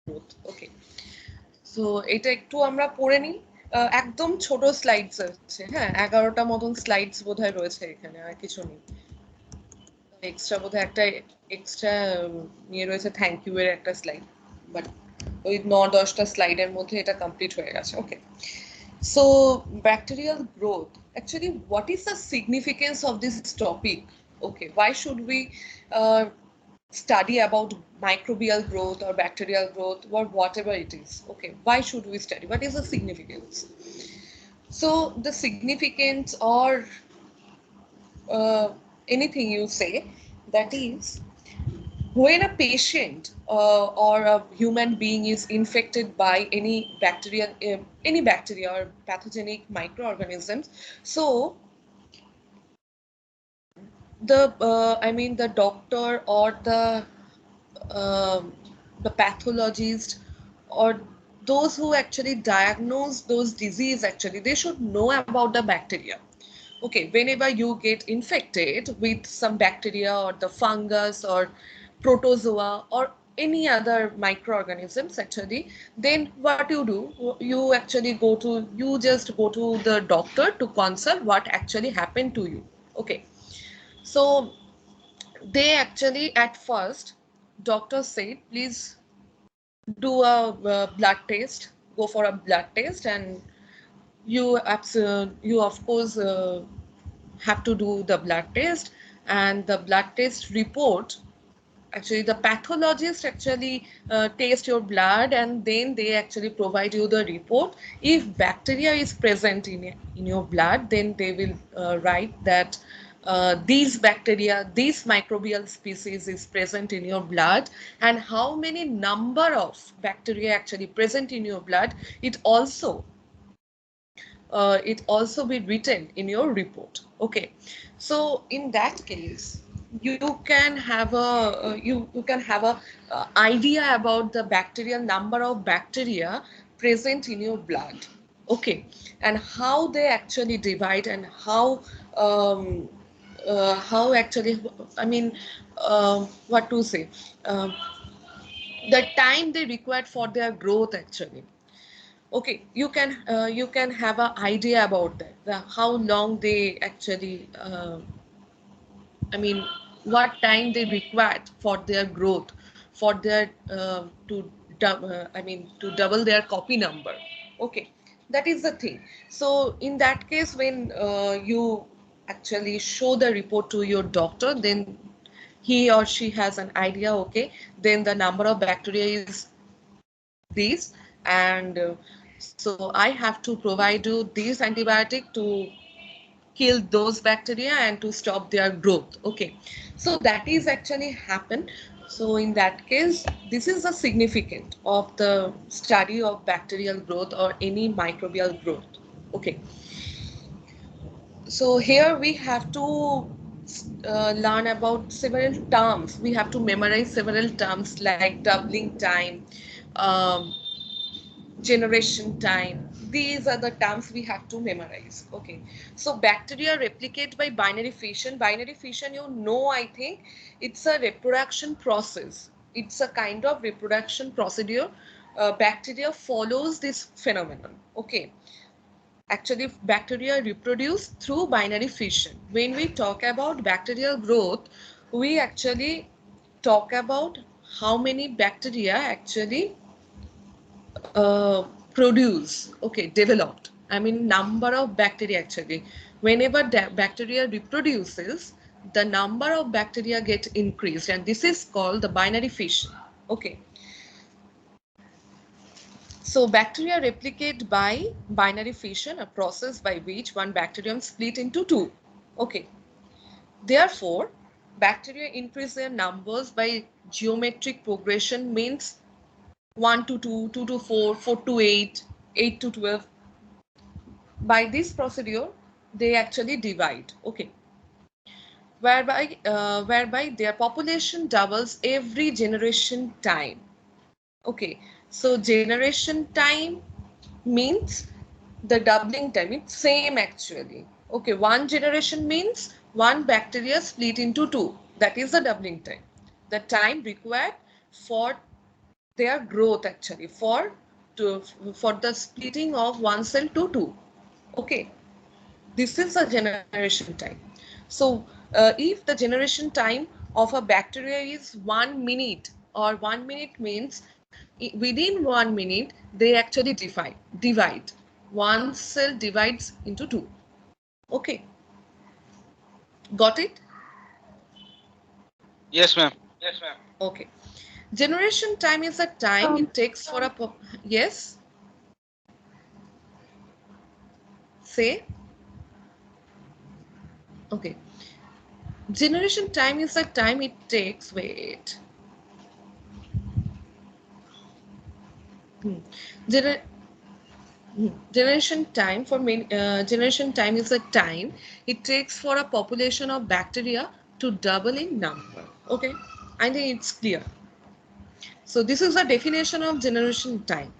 Growth. ওকে, so এটা একটু আমরা পড়ে নিই। একদম ছোট স্লাইডস আছে, হ্যাঁ 11টা মতন স্লাইডস বোধহয় রয়েছে এখানে, আর কিছু নেই। এক্সট্রা বোধহয় একটা এক্সট্রা নিয়ে রয়েছে থ্যাংক ইউ এর একটা স্লাইড, বাট ওই 9-10টা স্লাইডের মধ্যে এটা কমপ্লিট হয়ে গেছে। ওকে, so bacterial growth, actually what is the significance of this topic? Okay, why should we study about microbial growth or bacterial growth or whatever it is? Okay, why should we study, what is the significance? So the significance, or uh, anything you say, that is, when a patient or a human being is infected by any bacteria or pathogenic microorganisms, so the doctor or the pathologist, or those who actually diagnose those disease, actually they should know about the bacteria. Okay, whenever you get infected with some bacteria or the fungus or protozoa or any other microorganisms, actually, then what you do, you actually you just go to the doctor to consult what actually happened to you. Okay, so they actually, at first, doctor said, please do a blood test, go for a blood test, and you of course have to do the blood test, and the blood test report, actually the pathologist actually taste your blood, and then they actually provide you the report. If bacteria is present in your blood, then they will write that these bacteria, this microbial species is present in your blood, and how many number of bacteria actually present in your blood, it also be written in your report. Okay, so in that case, you can have a idea about the bacterial number of bacteria present in your blood. Okay, and how they actually divide, and how actually, I mean, what to say, the time they required for their growth, actually. Okay, you can have an idea about that, how long they actually, I mean, what time they required for their growth, for their to double their copy number. Okay, that is the thing. So in that case, when you actually show the report to your doctor, then he or she has an idea. Okay, then the number of bacteria is this, and so I have to provide you this antibiotic to kill those bacteria and to stop their growth. Okay, so that is actually happen. So in that case, this is the significant of the study of bacterial growth or any microbial growth. Okay, so here we have to learn about several terms. We have to memorize several terms like doubling time, um, generation time. These are the terms we have to memorize. Okay, so bacteria replicate by binary fission. Binary fission, you know, I think it's a reproduction process. It's a kind of reproduction procedure. Bacteria follows this phenomenon. Okay, actually bacteria reproduce through binary fission. When we talk about bacterial growth, we actually talk about how many bacteria actually produce, okay, developed. I mean, number of bacteria, actually. Whenever bacteria reproduces, the number of bacteria get increased, and this is called the binary fission. Okay. So bacteria replicate by binary fission, a process by which one bacterium split into two. Okay. Therefore, bacteria increase their numbers by geometric progression, means 1 to 2, 2 to 4, 4 to 8, 8 to 12. By this procedure, they actually divide. Okay, whereby their population doubles every generation time. Okay, so generation time means the doubling time. It's same, actually. Okay, one generation means one bacteria split into two. That is the doubling time. The time required for their growth actually for the splitting of one cell to two. Okay, this is a generation time. So if the generation time of a bacteria is 1 minute, or 1 minute means within 1 minute they actually divide. One cell divides into two. Okay, got it? Yes, ma'am. Okay. Generation time is a time it takes for a yes. Say. Okay. Generation time is the time it takes. Wait. Hmm. Gener Generation time for generation time is the time it takes for a population of bacteria to double in number. Okay, I think it's clear. So this is the definition of generation time.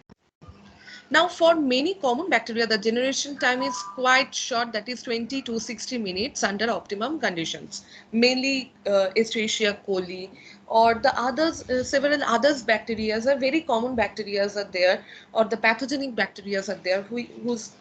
Now, for many common bacteria, the generation time is quite short, that is 20 to 60 minutes under optimum conditions. Mainly Escherichia coli or the others, several others bacteria are very common bacteria are there, or the pathogenic bacteria are there whose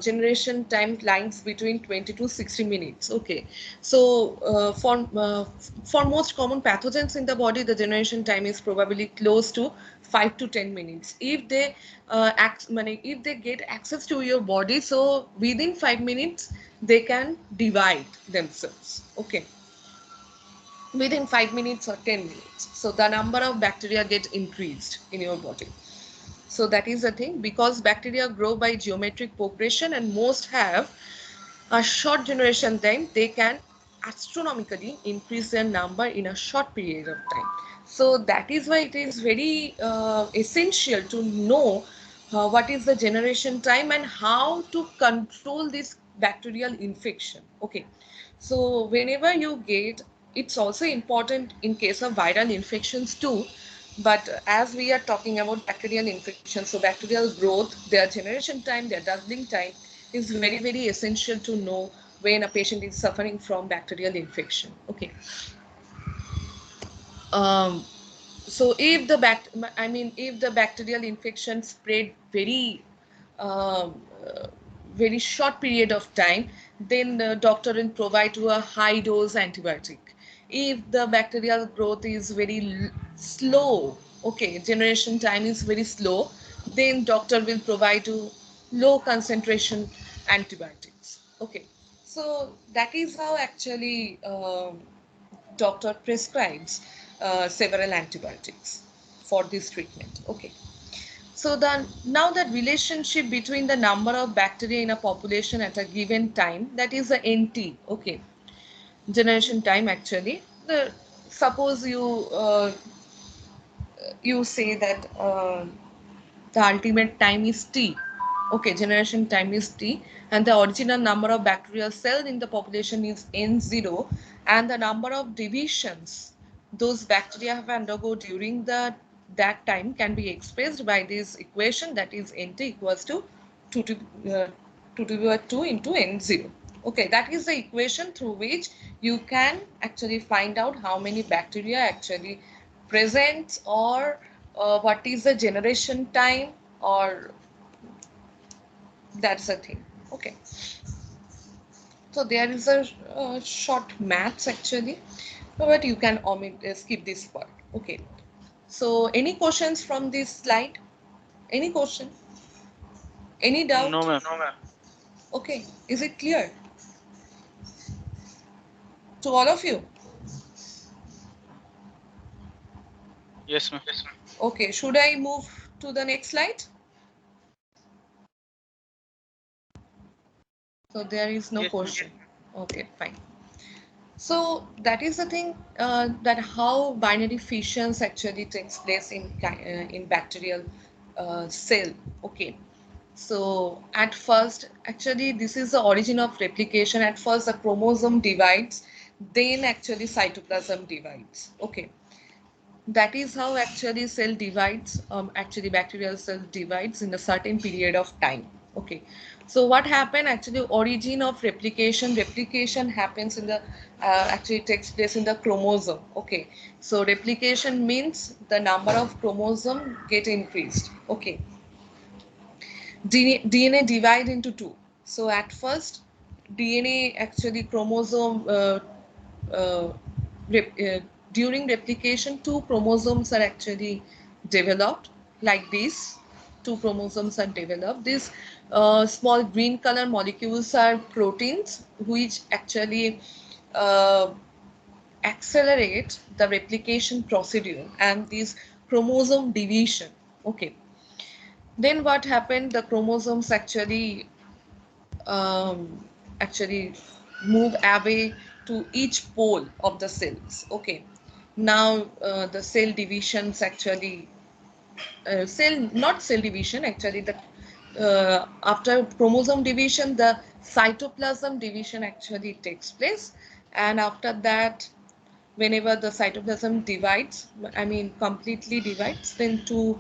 generation time lines between 20 to 60 minutes. Okay, so for most common pathogens in the body, the generation time is probably close to 5 to 10 minutes. If they if they get access to your body, so within 5 minutes they can divide themselves. Okay, within 5 minutes or 10 minutes, so the number of bacteria get increased in your body. So that is the thing, because bacteria grow by geometric progression and most have a short generation time, they can astronomically increase their number in a short period of time. So that is why it is very essential to know what is the generation time and how to control this bacterial infection. Okay, so whenever you get, it's also important in case of viral infections too, but as we are talking about bacterial infection, so bacterial growth, their generation time, their doubling time is very, very essential to know when a patient is suffering from bacterial infection. Okay. Um, so if the if the bacterial infection spread um, uh, very short period of time, then the doctor will provide you a high dose antibiotic. If the bacterial growth is very slow, okay, generation time is very slow, then doctor will provide you low concentration antibiotics. Okay, so that is how actually doctor prescribes several antibiotics for this treatment. Okay. So then now the relationship between the number of bacteria in a population at a given time, that is the NT. Okay. Generation time actually. Suppose you say that the ultimate time is T. Okay, generation time is T, and the original number of bacterial cells in the population is N0, and the number of divisions those bacteria have undergo during that time can be expressed by this equation, that is NT equals to 2 to uh, 2 to the power 2 into N0. Okay, that is the equation through which you can actually find out how many bacteria actually present, or what is the generation time, or that's the thing. Okay, so there is a short maths actually, but you can skip this part. Okay, so any questions from this slide? Any question? Any No, doubt? ma'am. Okay, is it clear to all of you? Yes, ma'am. Okay, should I move to the next slide? So there is no Yes, ma'am. question. Okay, fine. So that is the thing, that how binary fissions actually takes place in bacterial cell. Okay. So at first, actually, this is the origin of replication. At first, the chromosome divides, then actually cytoplasm divides. Okay. That is how actually cell divides. Actually, bacterial cell divides in a certain period of time. Okay, so what happened actually, origin of replication happens in the actually takes place in the chromosome. Okay, so replication means the number of chromosome get increased. Okay, DNA divide into two. So at first DNA actually chromosome uh, rep, during replication two chromosomes are actually developed like this. Two chromosomes are developed. These small green color molecules are proteins which actually uh, accelerate the replication procedure and this chromosome division. Okay, then what happened, the chromosomes um, actually move away to each pole of the cells. Okay, now the cell divisions actually not cell division actually, the after chromosome division the cytoplasm division actually takes place, and after that whenever the cytoplasm divides, I mean completely divides, then two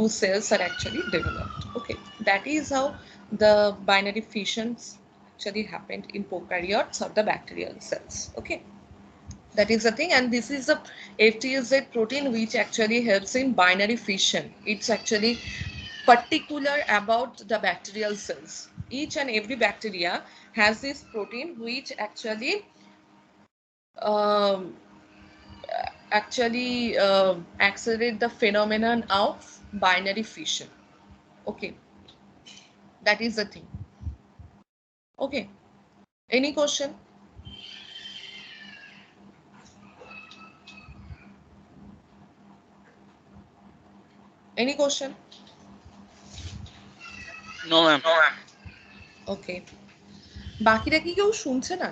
cells are actually developed. Okay, that is how the binary fissions actually happened in prokaryotes or the bacterial cells. Okay, that is the thing, and this is a FTZ protein which actually helps in binary fission. It's actually particular about the bacterial cells. Each and every bacteria has this protein which um, accelerate the phenomenon of binary fission. Okay, that is the thing. Okay, any question? Any question? No, ma'am. ওকে, বাকিরা কি কেউ শুনছে না?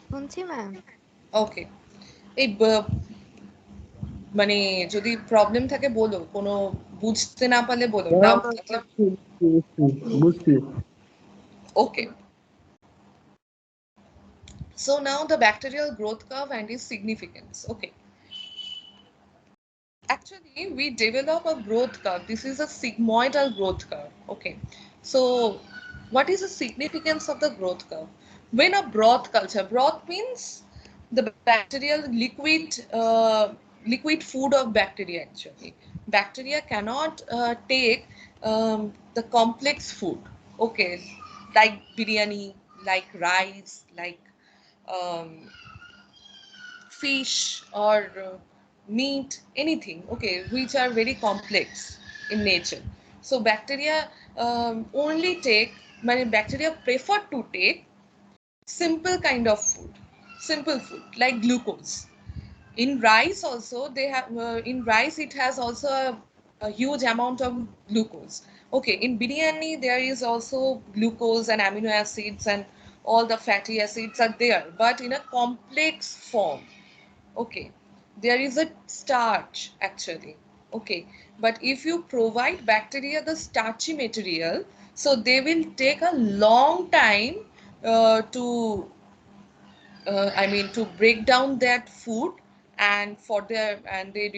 শুনছি ma'am. ওকে, এই মানে যদি problem থাকে বলো, কোনো বুঝতে না পারলে বলো, ডাউট থাকলে। বুঝছি। Okay, so now the bacterial growth curve and its significance. Okay, actually we develop a growth curve. This is a sigmoidal growth curve. Okay, so what is the significance of the growth curve? When a broth culture, broth means the bacterial liquid food of bacteria. Actually bacteria cannot take the complex food. Okay, like biryani, like rice, like um, fish or meat, anything, okay, which are very complex in nature. So bacteria only take, bacteria prefer to take simple kind of food, simple food like glucose. In rice also they have, in rice it has also a huge amount of glucose. Okay, in biryani there is also glucose and amino acids and all the fatty acids are there, but in a complex form. Okay, there is a starch actually. Okay, but if you provide bacteria the starchy material, so they will take a long time to to break down that food, and for their and they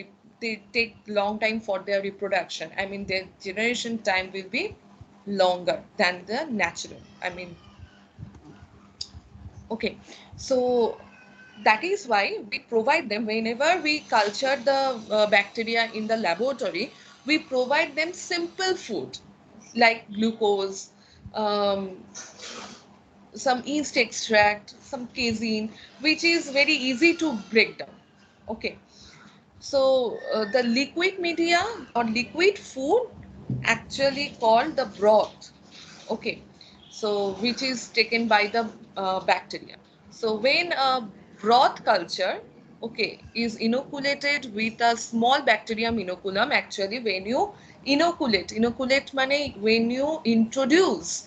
take long time for their reproduction. I mean their generation time will be longer than the natural. Okay, so that is why we provide them, whenever we culture the bacteria in the laboratory, we provide them simple food like glucose, um, some yeast extract, some casein, which is very easy to break down. Okay, so the liquid media or liquid food actually called the broth. Okay, so which is taken by the bacteria. So when a broth culture, okay, is inoculated with a small bacterium inoculum, actually when you inoculate money, when you introduce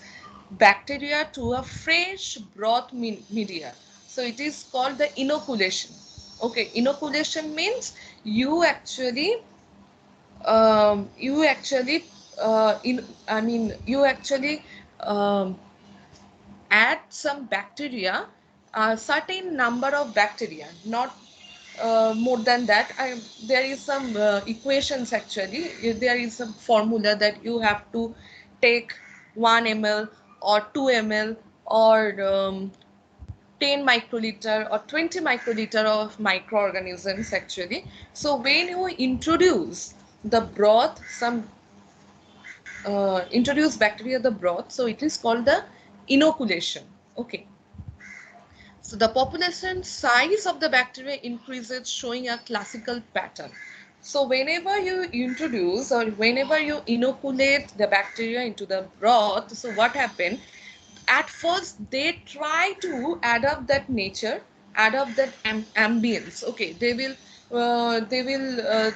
bacteria to a fresh broth media, so it is called the inoculation. Okay, inoculation means you actually you actually in I mean you actually um, add some bacteria, a certain number of bacteria, not more than that. There is some equations actually. There is a formula that you have to take 1 ml or 2 ml or 10 microliter or 20 microliter of microorganisms actually. So when you introduce the broth, some introduce bacteria the broth, so it is called the inoculation. Okay. So the population size of the bacteria increases, showing a classical pattern. So whenever you introduce or whenever you inoculate the bacteria into the broth, so what happened? At first, they try to adapt that nature, adapt that ambience. Okay, they will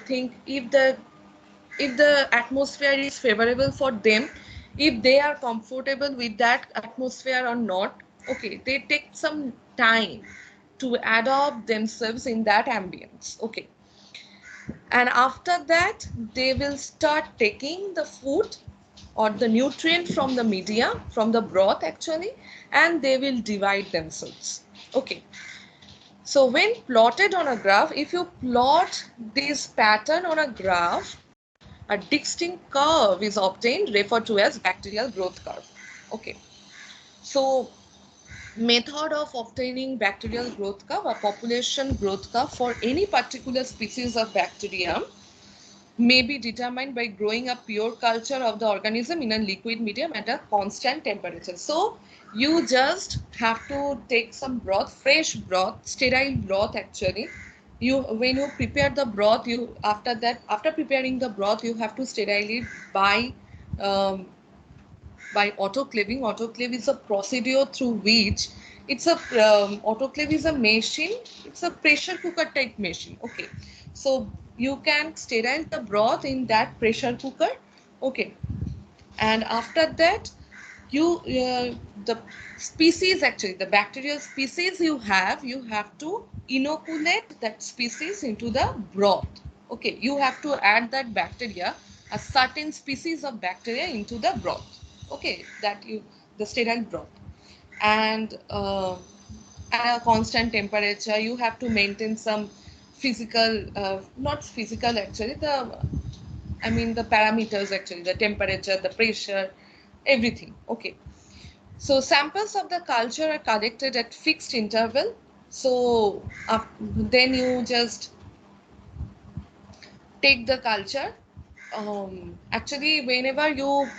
think if the atmosphere is favorable for them, if they are comfortable with that atmosphere or not. Okay, they take some time to adopt themselves in that ambience. Okay, and after that they will start taking the food or the nutrient from the media, from the broth actually, and they will divide themselves. Okay, so when plotted on a graph, if you plot this pattern on a graph, a distinct curve is obtained, referred to as bacterial growth curve. Okay, so method of obtaining bacterial growth curve, a population growth curve for any particular species of bacterium may be determined by growing a pure culture of the organism in a liquid medium at a constant temperature. So you just have to take some broth, fresh broth, sterile broth actually. You, when you prepare the broth, you, after that, after preparing the broth, you have to sterile it um, by autoclaving. Autoclave is a procedure through which it's a autoclave is a machine. It's a pressure cooker type machine. Okay, so you can sterile the broth in that pressure cooker. Okay, and after that you the species, actually the bacterial species you have to inoculate that species into the broth. Okay, you have to add that bacteria, a certain species of bacteria into the broth. Okay, that you, the sterile broth, and at a constant temperature you have to maintain some physical not physical actually, the I mean the parameters actually, the temperature, the pressure, everything. Okay, so samples of the culture are collected at fixed interval. So then you just take the culture. Actually, whenever you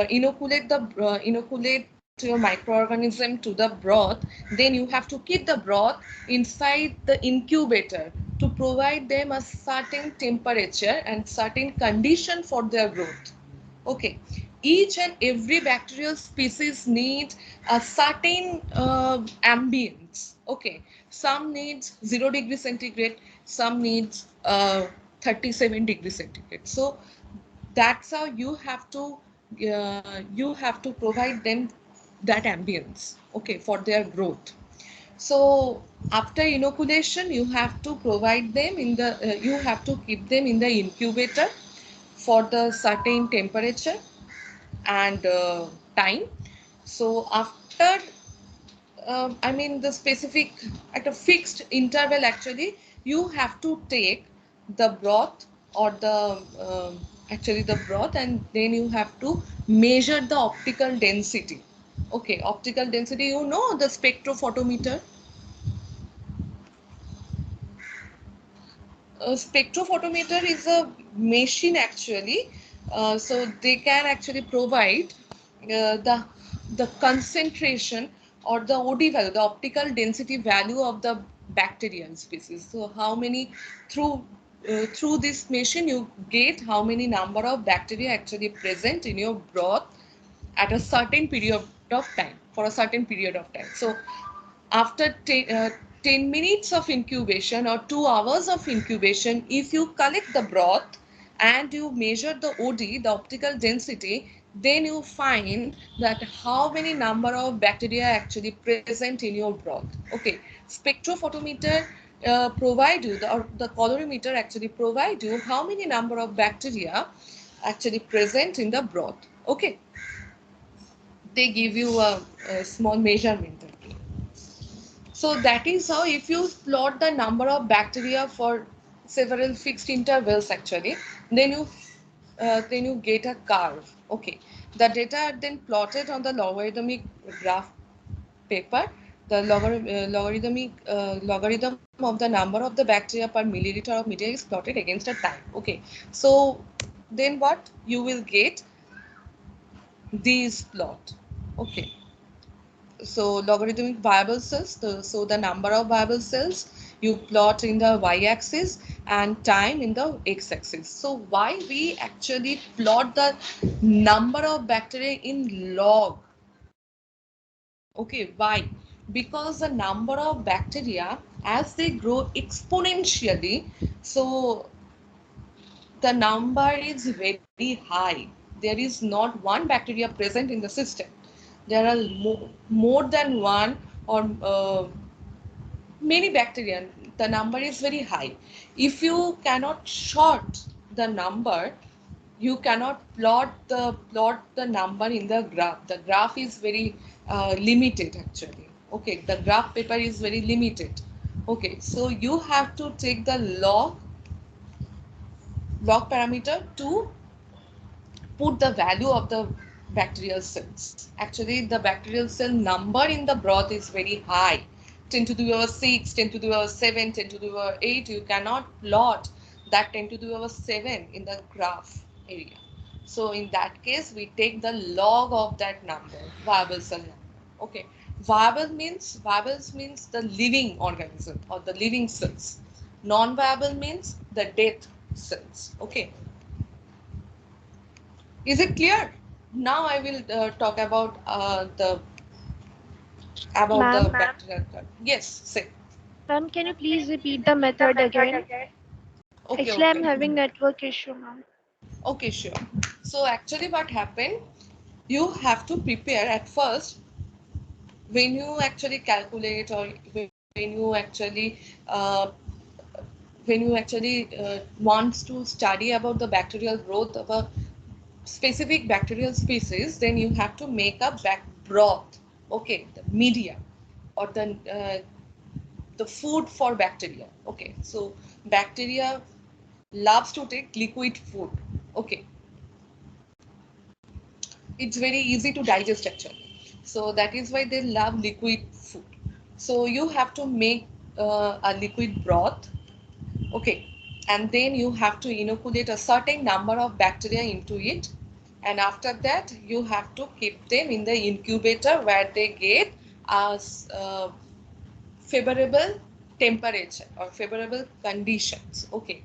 inoculate your microorganism to the broth, then you have to keep the broth inside the incubator to provide them a certain temperature and certain condition for their growth. Okay, each and every bacterial species needs a certain ambience. Okay, some needs 0 degree centigrade, some needs 37 degree centigrade. So that's how you have to provide them that ambience. Okay, for their growth. So after inoculation, you have to provide them in the you have to keep them in the incubator for the certain temperature and time. So after, I mean the specific, at a fixed interval actually, you have to take the broth or the actually the broth, and then you have to measure the optical density. Okay, optical density, you know, the spectrophotometer. A spectrophotometer is a machine actually, so they can actually provide the concentration or the OD value, the optical density value of the bacterial species. So how many, through this machine you get how many number of bacteria actually present in your broth at a certain period of time, for a certain period of time. So after 10 minutes of incubation or 2 hours of incubation, if you collect the broth and you measure the OD, the optical density, then you find that how many number of bacteria actually present in your broth. Okay, spectrophotometer provide you, or the colorimeter actually provide you how many number of bacteria actually present in the broth. Okay, they give you a small measurement. So that is how, if you plot the number of bacteria for several fixed intervals actually, then you get a curve. Okay, the data are then plotted on the logarithmic graph paper. The logarithm of the number of the bacteria per milliliter of media is plotted against a time. Okay, so then what you will get, these plot. Okay, so logarithmic viable cells, so the number of viable cells you plot in the y-axis and time in the x-axis. So why we actually plot the number of bacteria in log? Okay, why? Because the number of bacteria, as they grow exponentially, so the number is very high. There is not one bacteria present in the system. There are more than one, or many bacteria. The number is very high. If you cannot short the number, you cannot plot the number in the graph. The graph is very limited actually. Okay, the graph paper is very limited. Okay, so you have to take the log parameter to put the value of the bacterial cells. Actually, the bacterial cell number in the broth is very high. 10 to the power 6, 10 to the power 7, 10 to the power 8. You cannot plot that 10 to the power 7 in the graph area. So in that case, we take the log of that number, viable cell number. Okay. Viables means the living organism or the living cells. Non-viable means the dead cells. Okay. Is it clear? Now I will talk about the Ma'am, bacterial curve. Yes, say. ma'am, can you please repeat the method again? Okay, Actually, I'm okay. having network issue, ma'am. Okay, sure. So actually what happened, you have to prepare at first when you actually calculate, or uh, when you actually wants to study about the bacterial growth of a specific bacterial species, then you have to make a broth. Okay, the media, or the food for bacteria. Okay, so bacteria loves to take liquid food. Okay, it's very easy to digest actually, so that is why they love liquid food. So you have to make a liquid broth. Okay, and then you have to inoculate a certain number of bacteria into it, and after that you have to keep them in the incubator where they get a favorable temperature or favorable conditions. Okay,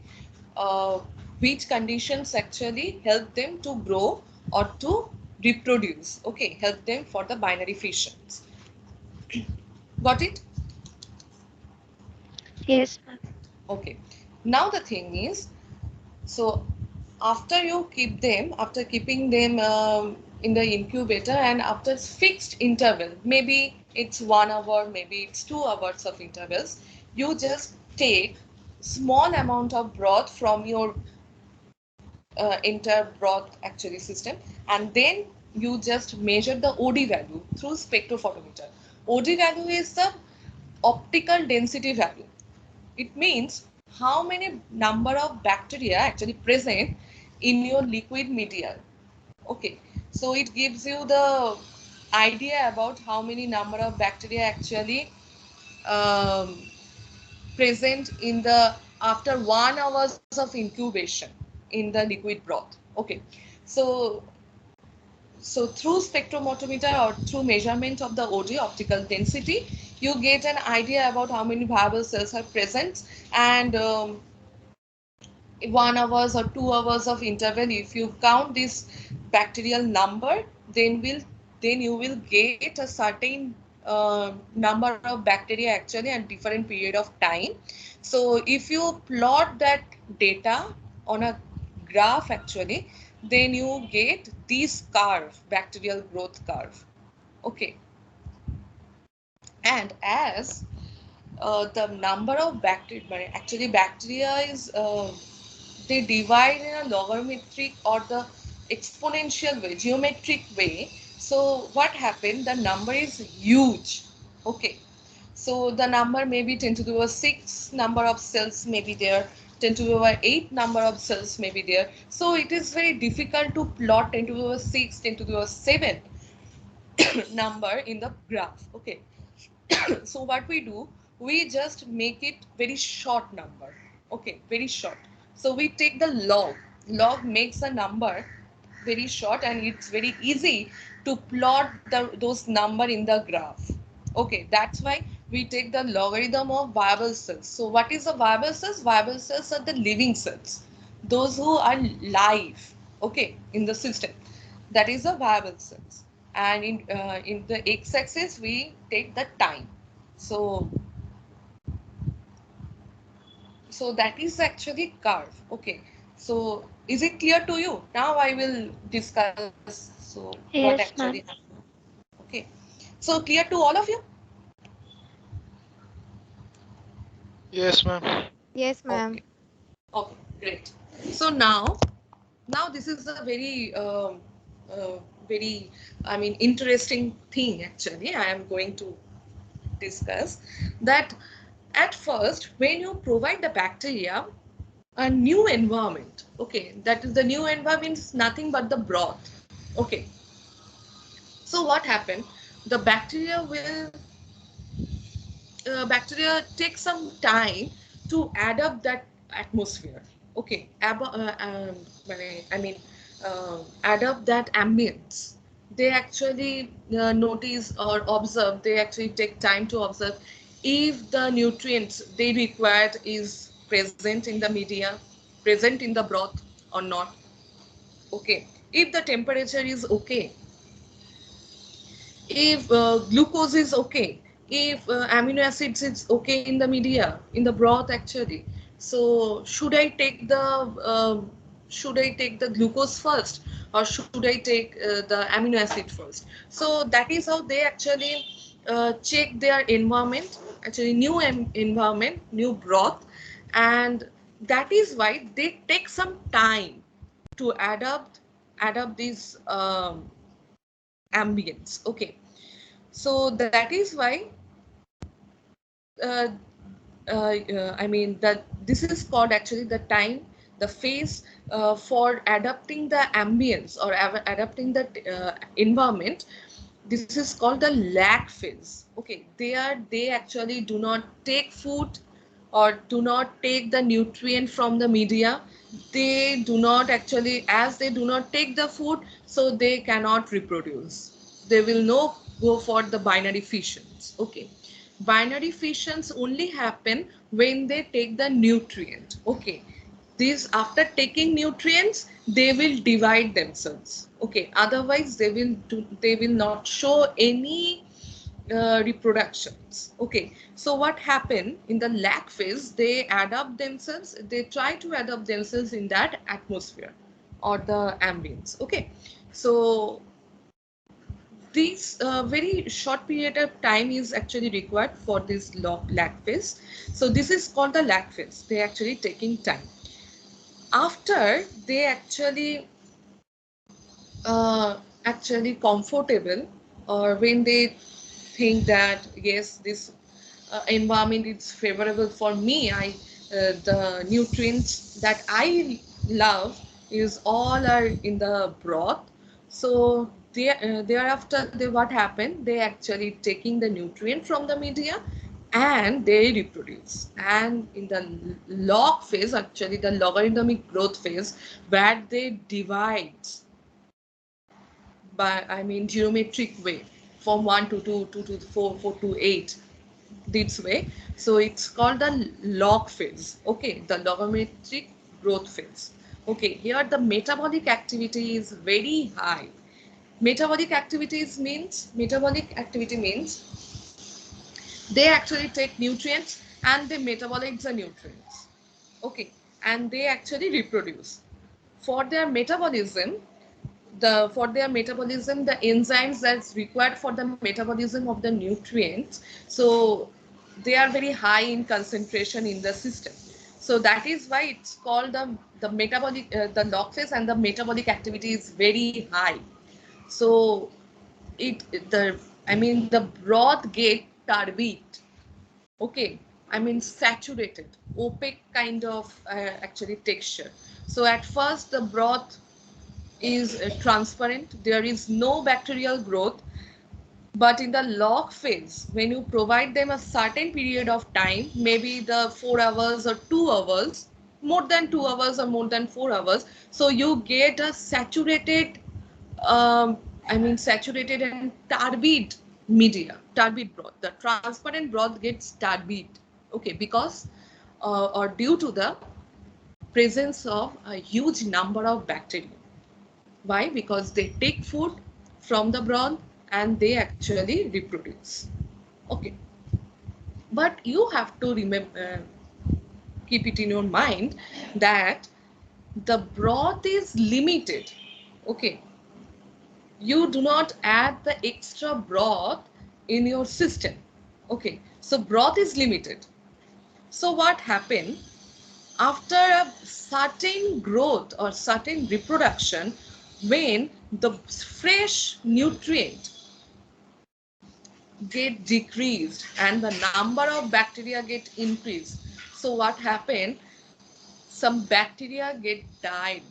uh, which conditions actually help them to grow or to reproduce. Okay, help them for the binary fissions. Got it? Yes, ma'am. Okay, now the thing is, so after keeping them in the incubator, and after fixed interval, maybe it's 1 hour, maybe it's 2 hours of intervals, you just take small amount of broth from your entire broth actually system, and then you just measure the OD value through spectrophotometer. OD value is the optical density value. It means how many number of bacteria actually present in your liquid media. Okay, so it gives you the idea about how many number of bacteria actually um, present in the after 1 hours of incubation in the liquid broth. Okay, so through spectrophotometer or through measurement of the OD, optical density, you get an idea about how many viable cells are present, and 1 hours or 2 hours of interval, if you count this bacterial number, then you will get a certain number of bacteria actually at different period of time. So if you plot that data on a graph actually, then you get this curve, bacterial growth curve. Okay, and as the number of bacteria, actually bacteria is they divide in a logarithmic or the exponential way, geometric way. So what happened, the number is huge. Okay, So the number may be 10 to the power 6 number of cells may be there, 10 to the power 8 number of cells may be there. So it is very difficult to plot 10 to the power 6, 10 to the power 7 number in the graph. Okay. So what we do, we just make it very short number. Okay, very short. So we take the log. Log makes a number very short and it's very easy to plot those number in the graph. Okay, that's why we take the logarithm of viable cells. So what is the viable cells? Viable cells are the living cells, those who are live, okay, in the system. That is the viable cells. And in the x-axis we take the time. So that is actually curve. Okay, so is it clear to you? Now I will discuss so what Yes, actually ma'am. happened. Okay, so clear to all of you? Yes, ma'am. Yes, ma'am. Okay, okay, great. So now this is a very, I mean, interesting thing actually I am going to discuss. That at first when you provide the bacteria a new environment, okay, that is the new environment is nothing but the broth. Okay, so what happened, the bacteria take some time to adapt that atmosphere. Okay, I mean, adapt that ambience. They actually notice or observe, they actually take time to observe if the nutrients they required is present in the media, present in the broth or not. Okay, if the temperature is okay, if glucose is okay, if amino acids is okay in the media, in the broth actually. So should I take the glucose first or should I take the amino acid first? So that is how they actually check their environment, actually new environment, new broth, and that is why they take some time to adapt these ambience. Okay, so that is why uh, I mean that this is called actually the time, the phase for adapting the ambience or adapting the environment. This is called the lag phase. Okay, they actually do not take food or do not take the nutrient from the media. They do not actually, as they do not take the food, so they cannot reproduce. They will no go for the binary fissions. Okay, binary fissions only happen when they take the nutrient. Okay, these after taking nutrients they will divide themselves. Okay, otherwise they will not show any reproductions. Okay, so what happened in the lag phase, they adapt themselves, they try to adapt themselves in that atmosphere or the ambience. Okay, so this very short period of time is actually required for this lag phase. So this is called the lag phase. They actually taking time. After they actually comfortable, or when they think that yes, this environment is favorable for me, the nutrients that I love is all are in the broth. So thereafter they, what happened, they actually taking the nutrient from the media and they reproduce. And in the log phase, actually the logarithmic growth phase, where they divide by, I mean, geometric way from 1 to 2, 2 to 4, 4 to 8, this way. So it's called the log phase. Okay, the logarithmic growth phase. Okay, here the metabolic activity is very high. Metabolic activity means they actually take nutrients and they metabolize the nutrients. Okay, and they actually reproduce. For their metabolism, the enzymes that's required for the metabolism of the nutrients, so they are very high in concentration in the system. So that is why it's called the metabolic the log phase, and the metabolic activity is very high. So it the I mean the broth get turbid. Okay, I mean saturated, opaque kind of actually texture. So at first the broth is transparent, there is no bacterial growth, but in the log phase, when you provide them a certain period of time, maybe the 4 hours or 2 hours, more than 2 hours or more than 4 hours, so you get a saturated, I mean saturated and turbid media, turbid broth. The transparent broth gets turbid, okay, because or due to the presence of a huge number of bacteria. Why? Because they take food from the broth and they actually reproduce. Okay, but you have to remember, keep it in your mind that the broth is limited. Okay, you do not add the extra broth in your system. Okay, so broth is limited. So what happened after a certain growth or certain reproduction, when the fresh nutrient get decreased and the number of bacteria get increased, so what happened, some bacteria get died,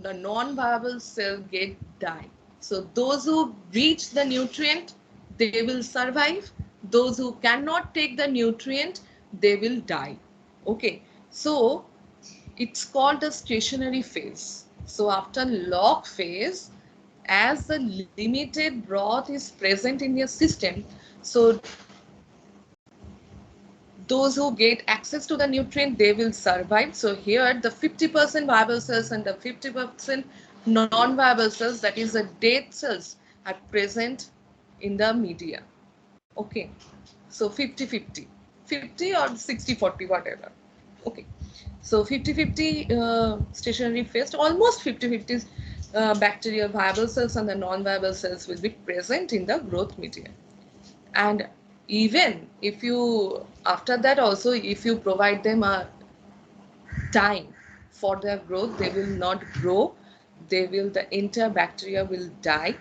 the non-viable cell get died. So those who reach the nutrient, they will survive. Those who cannot take the nutrient, they will die. Okay, so it's called the stationary phase. So after log phase, as the limited broth is present in your system, so those who get access to the nutrient, they will survive. So here the 50% viable cells and the 50% non-viable cells, that is the dead cells, are present in the media. Okay, so 50-50, 50 or 60-40, whatever. Okay, so 50-50 stationary phase, almost 50-50 bacterial viable cells and the non-viable cells will be present in the growth media. And even if you, after that also, if you provide them a time for their growth, they will not grow. They will, the entire bacteria will die,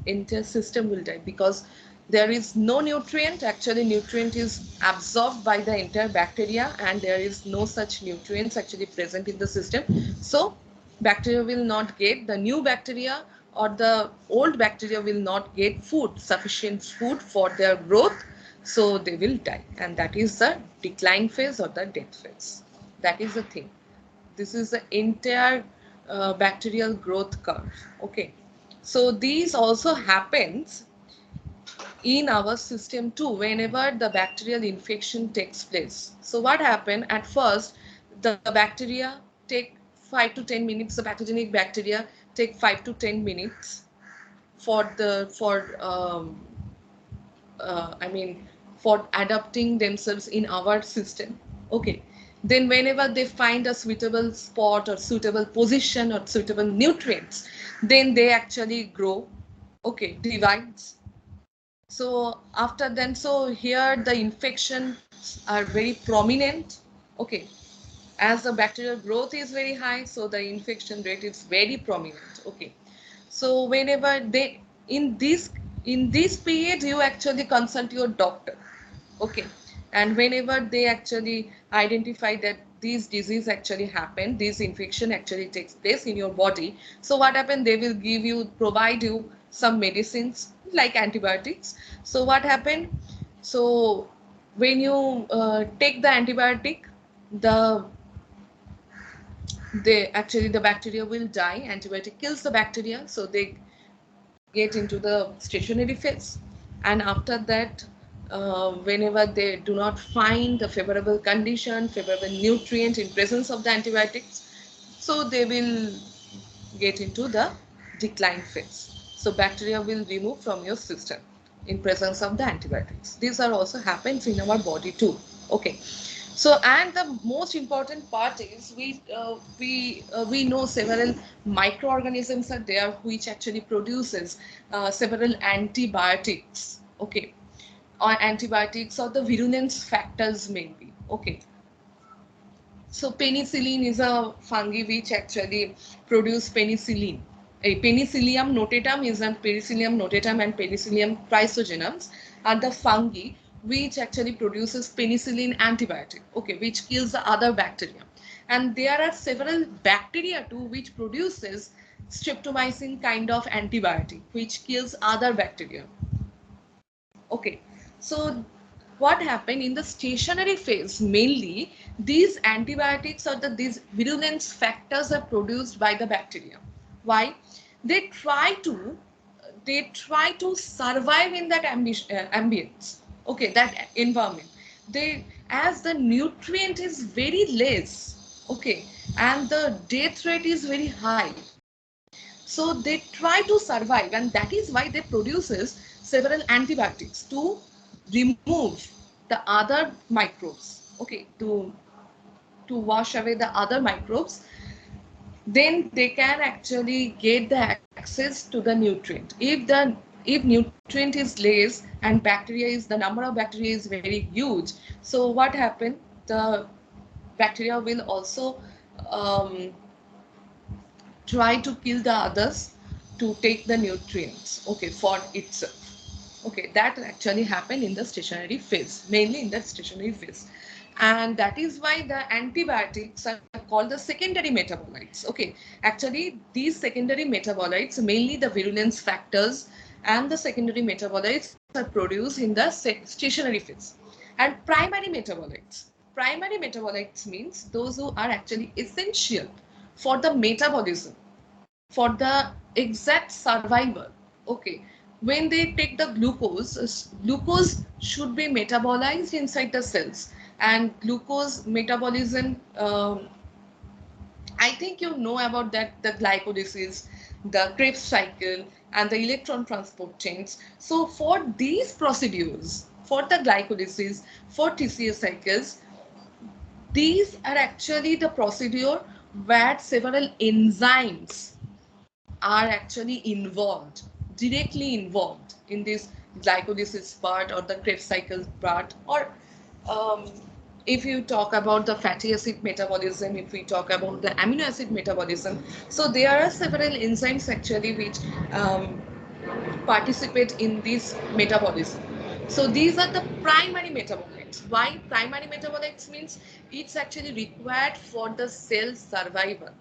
entire system will die, because there is no nutrient. Actually nutrient is absorbed by the entire bacteria and there is no such nutrients actually present in the system. So bacteria will not get, the new bacteria or the old bacteria will not get food, sufficient food for their growth, so they will die, and that is the decline phase or the death phase. That is the thing. This is the entire bacterial growth curve. Okay, so these also happens in our system too whenever the bacterial infection takes place. So what happened, at first the bacteria take 5 to 10 minutes, the pathogenic bacteria take 5 to 10 minutes for the I mean for adapting themselves in our system. Okay, then whenever they find a suitable spot or suitable position or suitable nutrients, then they actually grow. Okay, divides. So after then, so here the infections are very prominent. Okay, as the bacterial growth is very high, so the infection rate is very prominent. Okay, so whenever they, in this period, you actually consult your doctor. Okay, and whenever they actually identify that these disease actually happen, this infection actually takes place in your body, so what happen, they will give you, provide you some medicines like antibiotics. So what happened, so when you take the antibiotic, the they actually, the bacteria will die, antibiotic kills the bacteria, so they get into the stationary phase. And after that, whenever they do not find the favorable condition, favorable nutrient in presence of the antibiotics, so they will get into the decline phase. So bacteria will remove from your system in presence of the antibiotics. These are also happens in our body too. Okay, so and the most important part is we know several microorganisms are there which actually produces several antibiotics. Okay, or antibiotics or the virulence factors maybe. Okay, so penicillin is a fungi which actually produce penicillin. A Penicillium notatum is a Penicillium notatum and Penicillium chrysogenums are the fungi which actually produces penicillin antibiotic, okay, which kills the other bacteria. And there are several bacteria too which produces streptomycin kind of antibiotic which kills other bacteria. Okay, so what happened in the stationary phase, mainly these antibiotics or these virulence factors are produced by the bacteria. Why? They try to survive in that ambience, okay, that environment. They, as the nutrient is very less, okay, and the death rate is very high, so they try to survive, and that is why they produces several antibiotics to remove the other microbes, okay, to wash away the other microbes. Then they can actually get the access to the nutrient. If nutrient is less and bacteria is, the number of bacteria is very huge, so what happened, the bacteria will also try to kill the others to take the nutrients, okay, for itself. Okay, that actually happened in the stationary phase, mainly in the stationary phase. And that is why the antibiotics are called the secondary metabolites. Okay, actually these secondary metabolites, mainly the virulence factors and the secondary metabolites, are produced in the stationary phase. And primary metabolites means those who are actually essential for the metabolism, for the exact survival. Okay, when they take the glucose should be metabolized inside the cells, and glucose metabolism, I think you know about that, the glycolysis, the Krebs cycle, and the electron transport chains. So for these procedures, for the glycolysis, for TCA cycles, these are actually the procedure where several enzymes are actually involved, directly involved in this glycolysis part or the Krebs cycle part, or if you talk about the fatty acid metabolism, if we talk about the amino acid metabolism, so there are several enzymes actually which participate in this metabolism. So these are the primary metabolites. Why primary metabolites means it's actually required for the cell survival.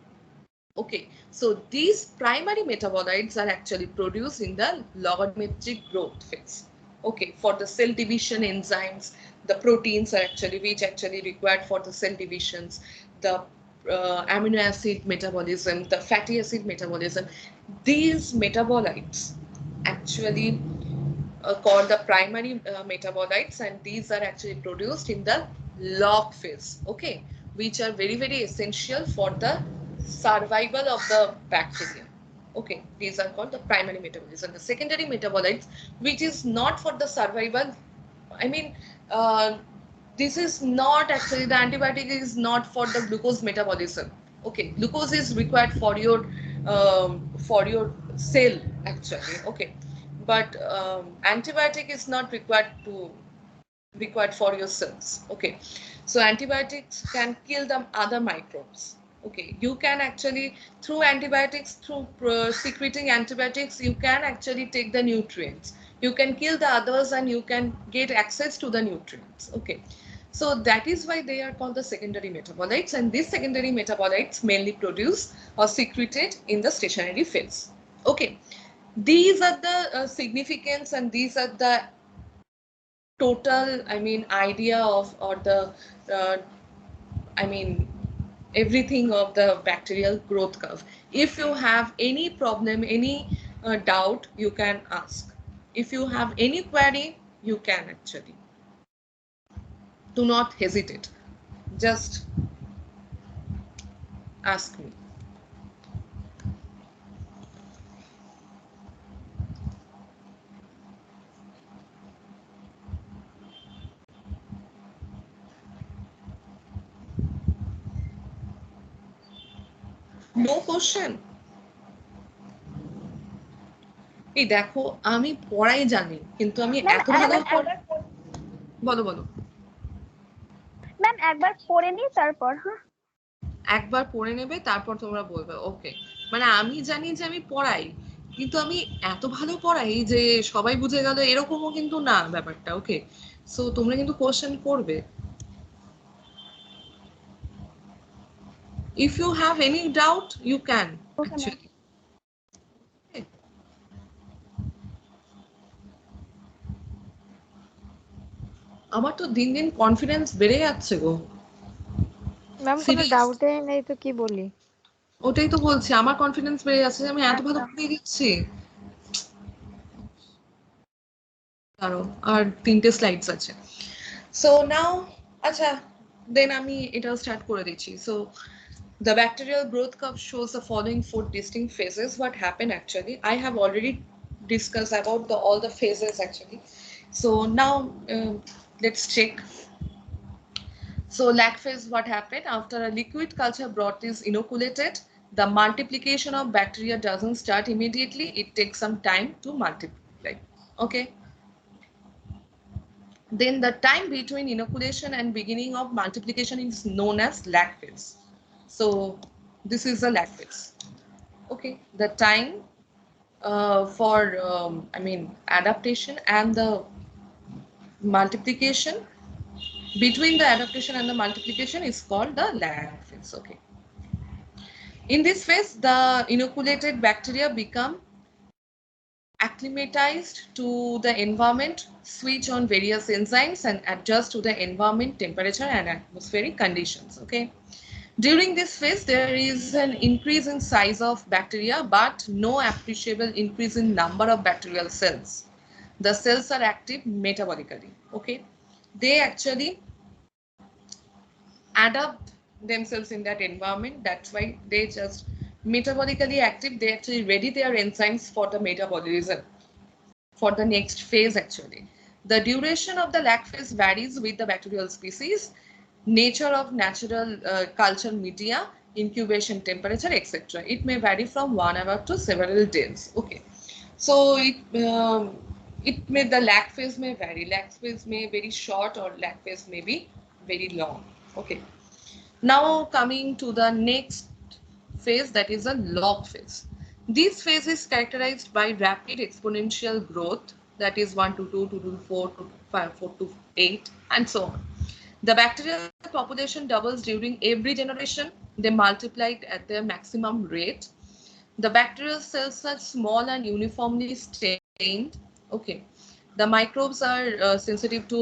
Okay, so these primary metabolites are actually produced in the logarithmic growth phase. Okay, for the cell division enzymes, the proteins are actually which actually required for the cell divisions, the amino acid metabolism, the fatty acid metabolism. These metabolites actually called the primary metabolites, and these are actually produced in the log phase, okay, which are very, very essential for the survival of the bacteria. Okay, these are called the primary metabolism. The secondary metabolites, which is not for the survival, I mean, this is not actually, the antibiotic is not for the glucose metabolism. Okay, glucose is required for your cell actually. Okay, but antibiotic is not required for your cells. Okay, so antibiotics can kill the other microbes. Okay, you can actually, through antibiotics, through secreting antibiotics, you can actually take the nutrients, you can kill the others, and you can get access to the nutrients. Okay, so that is why they are called the secondary metabolites, and these secondary metabolites mainly produce or secreted in the stationary phase. Okay, these are the significance, and these are the total, I mean, idea of, or the I mean, everything of the bacterial growth curve. If you have any problem, any doubt, you can ask. If you have any query, you can actually. Do not hesitate. Just ask me. No question. এই দেখো, আমি পড়াই জানি, কিন্তু আমি এত ভালো বলো বলো ম্যাম একবার পড়ে নি তারপর। হ্যাঁ, একবার পড়ে নেবে, তারপর তোমরা বলবে। ওকে, মানে আমি জানি যে আমি পড়াই, কিন্তু আমি এত ভালো পড়াই যে সবাই বুঝে গেল এরকমও কিন্তু না ব্যাপারটা। ওকে, সো তোমরা কিন্তু কোশ্চেন করবে। If you have any doubt, you can Okay, ma'am. actually. Okay. আমার তো দিন দিন কনফিডেন্স বেড়ে যাচ্ছে গো। ম্যাম কোনো Serious? ডাউটই নেই তো কি বলি? ওটাই তো বলছি, আমার কনফিডেন্স বেড়ে যাচ্ছে যে আমি এত ভালো আচ্ছা। করে দিচ্ছি। কারণ আর 3টে স্লাইডস আছে। সো নাও আচ্ছা দেন আমি এটা স্টার্ট করে দিচ্ছি। So the bacterial growth curve shows the following 4 distinct phases. What happened actually? I have already discussed about all the phases actually. So now let's check. So lag phase, what happened? After a liquid culture broth is inoculated, the multiplication of bacteria doesn't start immediately. It takes some time to multiply. Okay. Then the time between inoculation and beginning of multiplication is known as lag phase. So this is the lag phase. Okay, the time for adaptation and the multiplication, between the adaptation and the multiplication is called the lag phase. Okay. In this phase, the inoculated bacteria become acclimatized to the environment, switch on various enzymes and adjust to the environment temperature and atmospheric conditions. Okay. During this phase, there is an increase in size of bacteria, but no appreciable increase in number of bacterial cells. The cells are active metabolically. Okay. They actually adapt themselves in that environment. That's why they just metabolically active. They actually ready their enzymes for the metabolism for the next phase actually. The duration of the lag phase varies with the bacterial species, nature of natural culture media, incubation temperature, etc. It may vary from 1 hour to several days. Okay. So the lag phase may vary. Lag phase may be very short or lag phase may be very long. Okay. Now coming to the next phase, that is a log phase. This phase is characterized by rapid exponential growth, that is 1 to 2, 2 to 4, 2 to 5, 4 to 8, and so on. The bacterial population doubles during every generation. They multiply at their maximum rate. The bacterial cells are small and uniformly stained. Okay. The microbes are sensitive to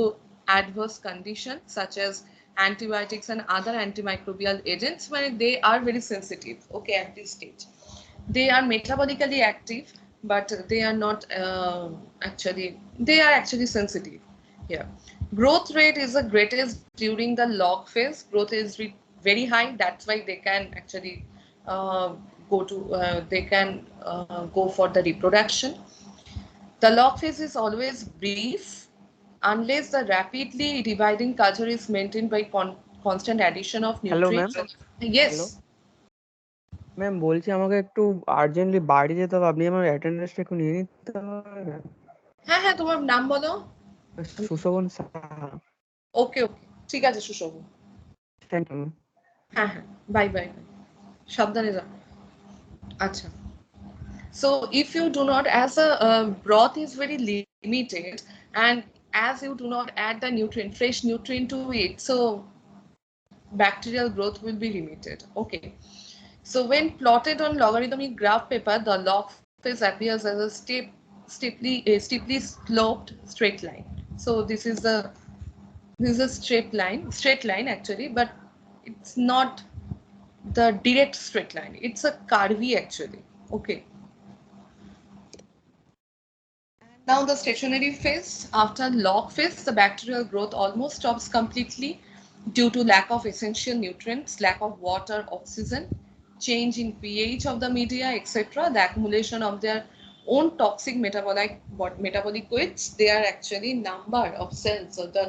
adverse conditions such as antibiotics and other antimicrobial agents, where they are very sensitive. Okay, at this stage. They are metabolically active, but they are not they are actually sensitive here. Growth rate is the greatest during the log phase. Growth is very high. That's why they can actually go for the reproduction. The log phase is always brief unless the rapidly dividing culture is maintained by constant addition of Hello, ma'am. nutrients. Yes. Ma'am বলছি আমাকে একটু urgently বাড়ি যেতে হবে, আপনি আমার অ্যাটেন্ডেন্সটা একটু নিয়ে নিতে পারবেন? হ্যাঁ হ্যাঁ, তোমার নাম বলো। সুশোভন সাহা। ওকে ওকে, ঠিক আছে সুশোভ। Thank you. হ্যাঁ হ্যাঁ, বাই বাই, সাবধানে যাও। আচ্ছা, so if you do not, as a broth is very limited and as you do not add the fresh nutrient to it, so bacterial growth will be limited. Okay, so when plotted on logarithmic graph paper, the log phase appears as a steeply sloped straight line. So this is a straight line actually, but it's not the direct straight line. It's a curvy actually. Okay. Now the stationary phase. After log phase, the bacterial growth almost stops completely due to lack of essential nutrients, lack of water, oxygen, change in pH of the media, etc. The accumulation of their own toxic metabolic weights. They are actually number of cells, or the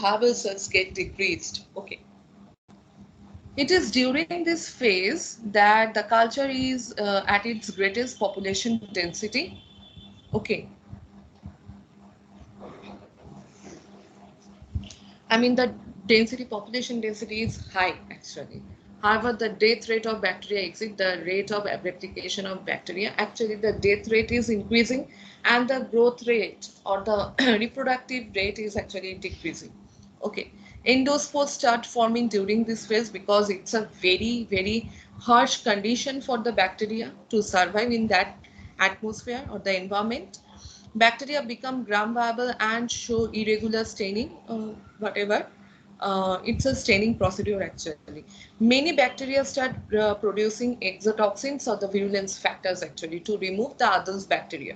viable cells get decreased. Okay. It is during this phase that the culture is at its greatest population density. Okay. I mean, the population density is high actually. However, the death rate of bacteria exceeds the rate of replication of bacteria. Actually, the death rate is increasing and the growth rate or the reproductive rate is actually decreasing. Okay. Endospores start forming during this phase because it's a very, very harsh condition for the bacteria to survive in that atmosphere or the environment. Bacteria become gram viable and show irregular staining, whatever. It's a staining procedure actually. Many bacteria start producing exotoxins or the virulence factors actually to remove the others bacteria.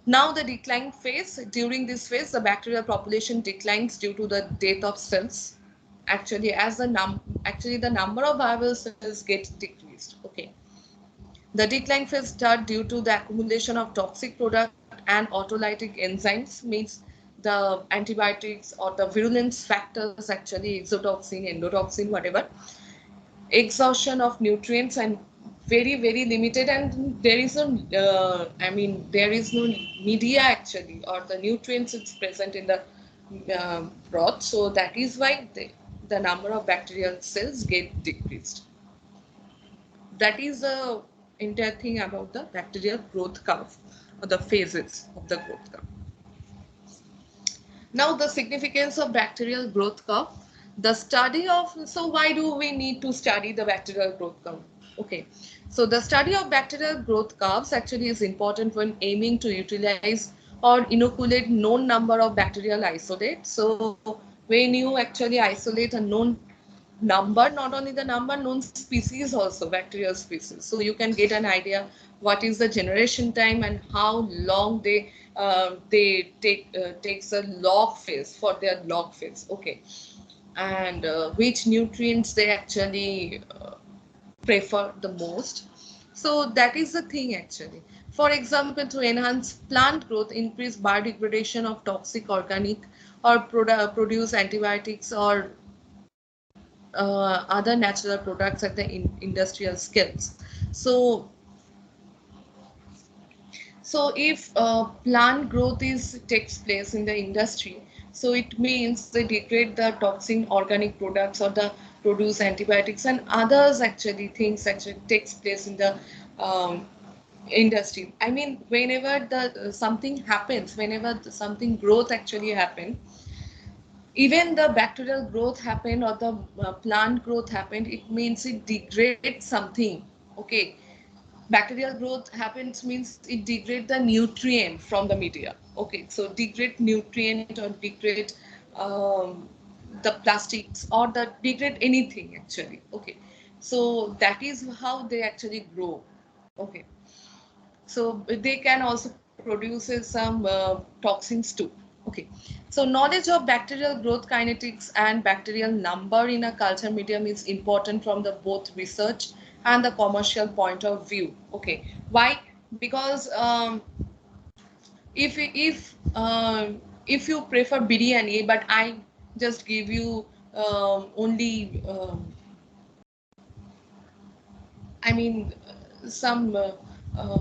Now the decline phase, during this phase, the bacterial population declines due to the death of cells. Actually, as the the number of viable cells gets decreased. Okay. The decline phase starts due to the accumulation of toxic product and autolytic enzymes, means the antibiotics or the virulence factors, actually exotoxin, endotoxin, whatever, exhaustion of nutrients and very, very limited, and there is no, there is no media actually, or the nutrients is present in the broth. So that is why the number of bacterial cells get decreased. That is the entire thing about the bacterial growth curve or the phases of the growth curve. Now the significance of bacterial growth curve. The study of, so why do we need to study the bacterial growth curve? Okay, so the study of bacterial growth curves actually is important when aiming to utilize or inoculate known number of bacterial isolates. So when you actually isolate a known number, not only the number, known species also, bacterial species, so you can get an idea what is the generation time and how long they takes a log phase for their log phase. Okay, and which nutrients they actually prefer the most. So that is the thing actually. For example, to enhance plant growth, increase biodegradation of toxic organic or produce antibiotics or other natural products at the industrial scales. So if plant growth takes place in the industry, so it means they degrade the toxin organic products or the produce antibiotics and others actually things actually takes place in the industry. I mean, whenever the something happens, whenever something growth actually happen, even the bacterial growth happened or the plant growth happened, it means it degrades something. Okay, bacterial growth happens means it degrades the nutrient from the media. Okay, so degrade nutrient or degrade the plastics or the degrade anything actually. Okay, so that is how they actually grow. Okay, so they can also produce some toxins too. Okay, so knowledge of bacterial growth kinetics and bacterial number in a culture medium is important from the both research and the commercial point of view. Okay, why? Because if you prefer biryani, but I just give you only some uh,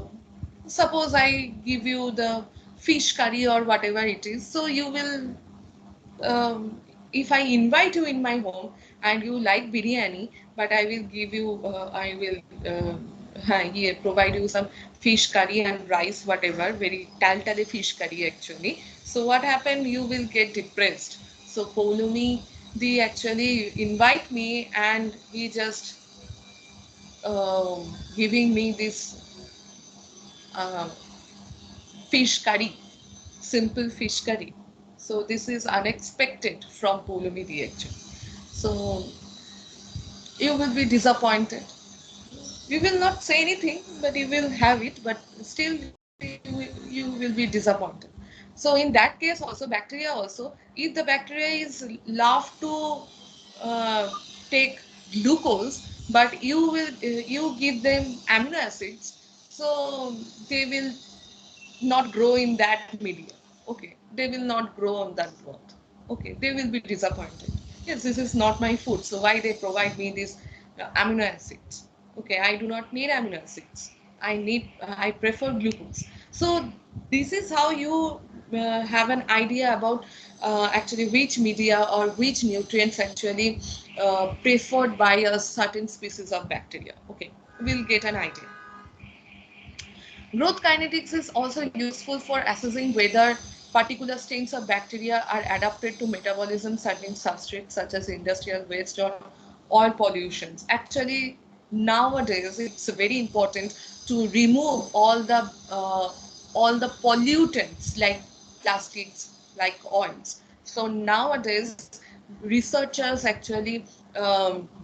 suppose I give you the fish curry or whatever it is, so you will if I invite you in my home and you like biryani, but I will give you I will yeah, provide you some fish curry and rice, whatever, very tale fish curry actually. So what happened, you will get depressed. So Polumi, they actually invite me and he just giving me this uh, fish curry, simple fish curry. So this is unexpected from Polumidi actually. So you will be disappointed. You will not say anything, but you will have it, but still you will be disappointed. So in that case also, bacteria also, if the bacteria is love to uh, take glucose, but you will you give them amino acids, so they will not grow in that media. Okay, they will not grow on that broth. Okay, they will be disappointed. Yes, this is not my food, so why they provide me these amino acids? Okay, I do not need amino acids. I prefer glucose. So this is how you have an idea about actually which media or which nutrients actually preferred by a certain species of bacteria. Okay, we'll get an idea. Growth kinetics is also useful for assessing whether particular strains of bacteria are adapted to metabolism certain substrates such as industrial waste or oil pollutions. Actually, nowadays it's very important to remove all the pollutants like plastics, like oils. So nowadays, researchers actually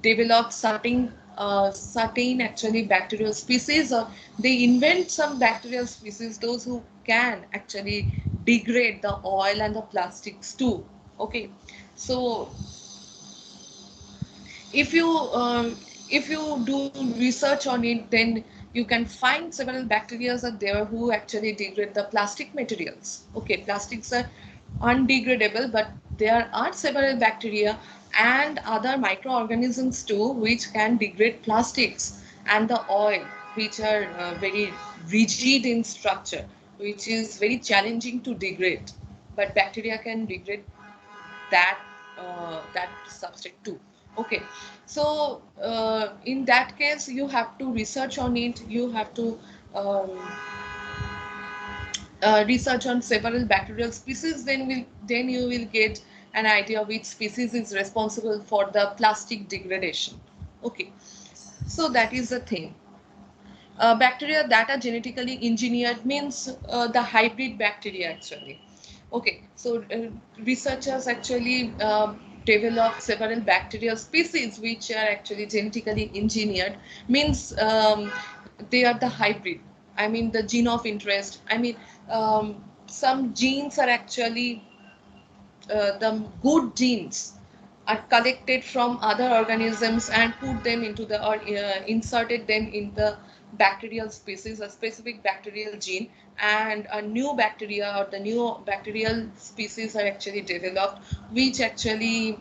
develop certain actually bacterial species, or they invent some bacterial species, those who can actually degrade the oil and the plastics too. Okay, so if you um, if you do research on it, then you can find several bacteria are there who actually degrade the plastic materials. Okay, plastics are undegradable, but there are several bacteria and other microorganisms too which can degrade plastics and the oil, which are very rigid in structure, which is very challenging to degrade, but bacteria can degrade that that substrate too. Okay, so in that case you have to research on it, you have to um, research on several bacterial species, then you will get an idea which species is responsible for the plastic degradation. Okay, so that is the thing. Bacteria that are genetically engineered means the hybrid bacteria actually. Okay, so researchers actually develop several bacterial species which are actually genetically engineered, means they are the hybrid. I mean the gene of interest. I mean some genes are actually the good genes are collected from other organisms and put them into the or inserted them in the bacterial species, a specific bacterial gene, and a new bacteria or the new bacterial species are actually developed, which actually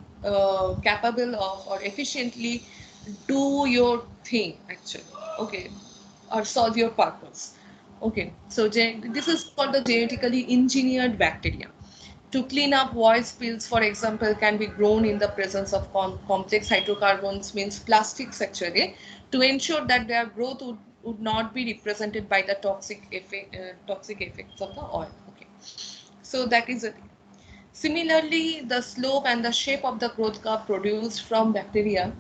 capable of or efficiently do your thing actually. Okay, or solve your purpose. Okay, so this is called the genetically engineered bacteria. To clean up oil spills, for example, can be grown in the presence of complex hydrocarbons, means plastics actually, to ensure that their growth would not be represented by the toxic effects of the oil. Okay, so that is it. Similarly, the slope and the shape of the growth curve produced from bacteria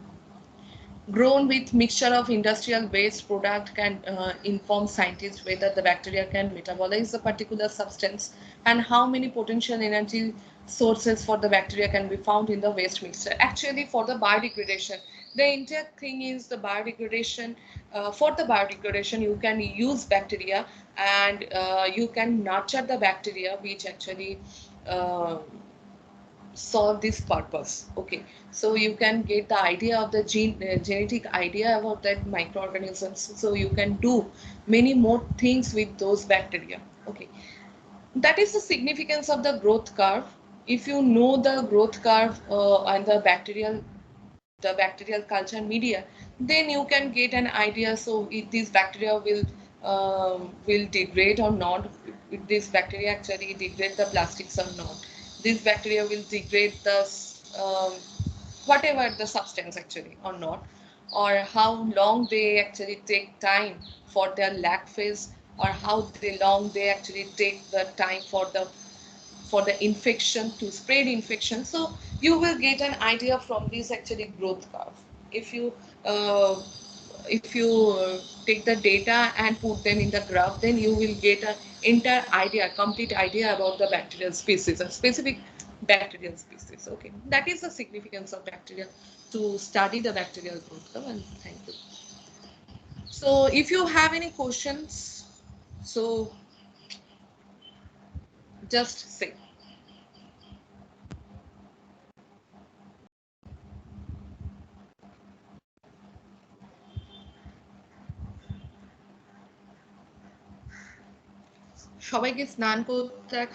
grown with mixture of industrial waste product can inform scientists whether the bacteria can metabolize a particular substance and how many potential energy sources for the bacteria can be found in the waste mixture. Actually, for the biodegradation, the entire thing is the biodegradation. For the biodegradation, you can use bacteria and you can nurture the bacteria which actually uh, solve this purpose. Okay, so you can get the idea of the genetic idea about that microorganisms, so you can do many more things with those bacteria. Okay, that is the significance of the growth curve. If you know the growth curve and the bacterial culture media, then you can get an idea, so if these bacteria will degrade or not, if this bacteria actually degrade the plastics or not, this bacteria will degrade the um, whatever the substance actually or not, or how long they actually take time for their lag phase, or how long they actually take the time for the infection to spread infection. So you will get an idea from this actually growth curve. If you uh, if you take the data and put them in the graph, then you will get an entire idea, complete idea about the bacterial species, a specific bacterial species. Okay, that is the significance of bacteria, to study the bacterial growth curve. And thank you. So if you have any questions, so just say. সবাইকে স্নান করতে আর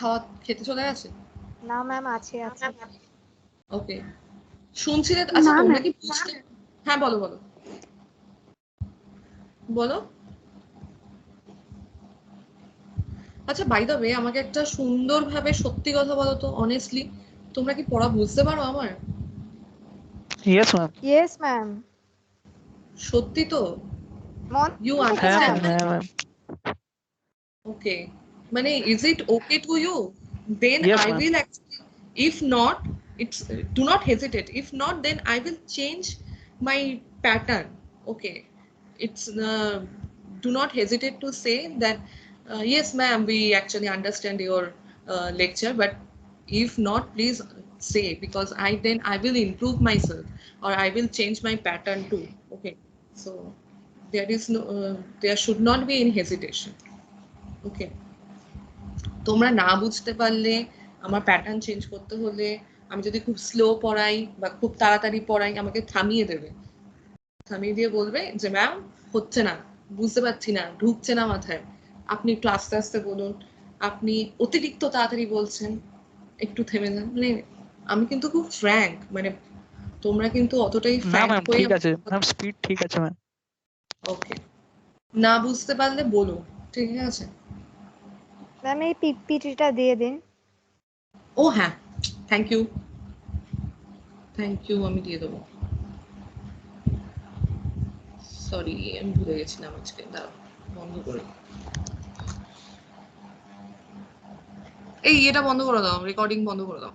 খেতে চলে গেছে? না ma'am, আছে আছে। ওকে, শুনছিলে? আচ্ছা, না তোমরা ম্যাম, কি বুঝতে? হ্যাঁ, বলো বলো বলো। আচ্ছা, বাই দ্য ওয়ে, আমাকে একটা সুন্দরভাবে সত্যি কথা বলো তো, অনেস্টলি, তোমরা কি পড়া বুঝতে পারো আমার? Yes, ma'am. Yes ma'am. সত্যি তো? মন ইউ থেকে হ্যাঁ ম্যাম। Ma'am, understand? হ্যাঁ ম্যাম। ওকে, মানে is it okay to you? Then Yes, I ma'am. will actually, if not, it's do not hesitate. If not, then I will change my pattern. Okay, it's do not hesitate to say that yes, ma'am, we actually understand your lecture, but if not, please say, because I will improve myself, or I will change my pattern too. Okay, so there is no there should not be any hesitation. ওকে, তোমরা না বুঝতে পারলে, আমার pattern change করতে হলে, আমি যদি খুব স্লো পড়াই বা খুব তাড়াতাড়ি পড়াই, আমাকে থামিয়ে দেবে, থামিয়ে দিয়ে বলবে যে ম্যাম, হচ্ছে না, বুঝতে পারছি না, ঢুকছে না মাথায়, আপনি একটু আস্তে আস্তে বলুন, আপনি অতিরিক্ত তাড়াতাড়ি বলছেন, একটু থেমে যান। মানে আমি কিন্তু খুব ফ্র্যাঙ্ক, মানে তোমরা কিন্তু অতটাই না ফ্র্যাঙ্ক ম্যাম, হয়ে। ঠিক আছে ম্যাম, স্পিড ঠিক আছে ম্যাম। ওকে, না বুঝতে পারলে বলো, ঠিক আছে? ম্যাম এই পিপিটিটা দিয়ে দিন। ও হ্যাঁ, থ্যাংক ইউ, থ্যাংক ইউ, আমি দিয়ে দেবো। সরি, আমি ভুলে গেছিলাম আজকে, দাঁড়াও, বন্ধ করে দাও। এই এটা বন্ধ করে দাও, রেকর্ডিং বন্ধ করে দাও।